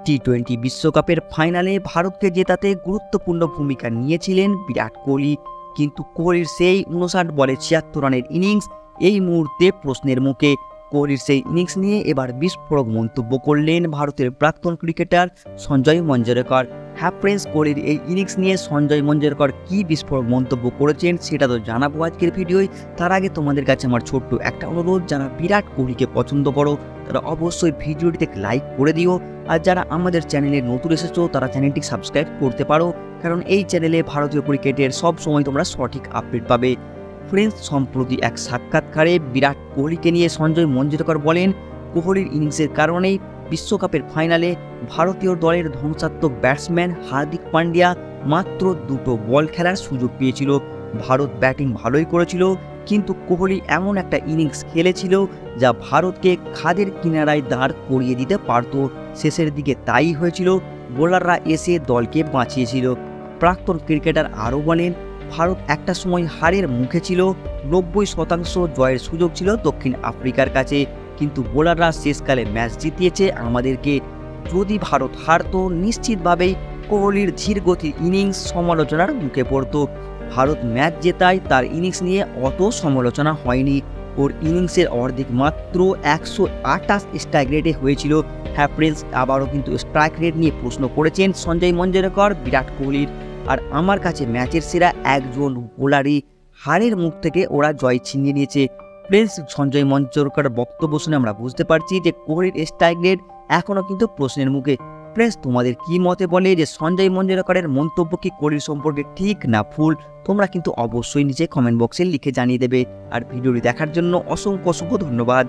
টি-20 বিশ্বকাপের ফাইনালে ভারতকে জেতাতে গুরুত্বপূর্ণ ভূমিকা নিয়েছিলেন বিরাট কোহলি। কিন্তু কোহলির সেই 59 বলে 76 রানের ইনিংস এই মুহূর্তে প্রশ্নের মুখে। কোহলির সেই ইনিংস নিয়ে এবার বিস্ফোরক মন্তব্য করলেন ভারতের প্রাক্তন ক্রিকেটার সঞ্জয় মঞ্জরেকর। হ্যাঁ ফ্রেন্ডস, কোহলির এই ইনিংস নিয়ে সঞ্জয় মঞ্জরেকর কী বিস্ফোরক মন্তব্য করেছেন সেটা তো জানাবো আজকের ভিডিওয়। তার আগে তোমাদের কাছে আমার ছোট্ট একটা অনুরোধ, যারা বিরাট কোহলিকে পছন্দ করো তারা অবশ্যই ভিডিওটিতে লাইক করে দিও। আর যারা আমাদের চ্যানেলে নতুন এসেছো তারা চ্যানেলটি সাবস্ক্রাইব করতে পারো, কারণ এই চ্যানেলে ভারতীয় ক্রিকেটের সব সময় তোমরা সঠিক আপডেট পাবে। ফ্রেন্ডস, সম্প্রতি এক সাক্ষাৎকারে বিরাট কোহলিকে নিয়ে সঞ্জয় মঞ্জরেকর বলেন, কোহলির ইনিংসের কারণেই বিশ্বকাপের ফাইনালে ভারতীয় দলের ধ্বংসাত্মক ব্যাটসম্যান হার্দিক পান্ডিয়া মাত্র 2টো বল খেলার সুযোগ পেয়েছিল। ভারত ব্যাটিং ভালোই করেছিল, কিন্তু কোহলি এমন একটা ইনিংস খেলেছিল যা ভারতকে খাদের কিনারায় দাঁড় করিয়ে দিতে পারত। শেষের দিকে তাই হয়েছিল, বোলাররা এসে দলকে বাঁচিয়েছিল। প্রাক্তন ক্রিকেটার আরও বলেন, ভারত একটা সময় হারের মুখে ছিল, 90% জয়ের সুযোগ ছিল দক্ষিণ আফ্রিকার কাছে, কিন্তু বোলাররা শেষকালে ম্যাচ জিতিয়েছে আমাদেরকে। যদি ভারত হারতো নিশ্চিতভাবেই কোহলির ধীরগতির ইনিংস সমালোচনার মুখে পড়ত। ভারত ম্যাচ জেতায় তার ইনিংস নিয়ে অত সমালোচনা হয়নি। ওর ইনিংসের অর্ধেক মাত্র 128 স্ট্রাইক রেটে হয়েছিল। হ্যাঁ ফ্রেন্ডস, আবারও কিন্তু স্ট্রাইক রেট নিয়ে প্রশ্ন করেছেন সঞ্জয় মঞ্জরেকর বিরাট কোহলির। আর আমার কাছে ম্যাচের সেরা একজন বোলারই, হারের মুখ থেকে ওরা জয় ছিনিয়ে নিয়েছে। ফ্রেন্ডস, সঞ্জয় মঞ্জরেকর বক্তব্য শুনে আমরা বুঝতে পারছি যে কোহলির স্ট্রাইক রেট এখনও কিন্তু প্রশ্নের মুখে। ফ্রেন্ডস, তোমাদের কি মতে বলে যে সঞ্জয় মঞ্জরেকরের মন্তব্য কি কোহলির সম্পর্কে ঠিক না ভুল? তোমরা কিন্তু অবশ্যই নিচে কমেন্ট বক্সে লিখে জানিয়ে দেবে। আর ভিডিওটি দেখার জন্য অসংখ্য ধন্যবাদ।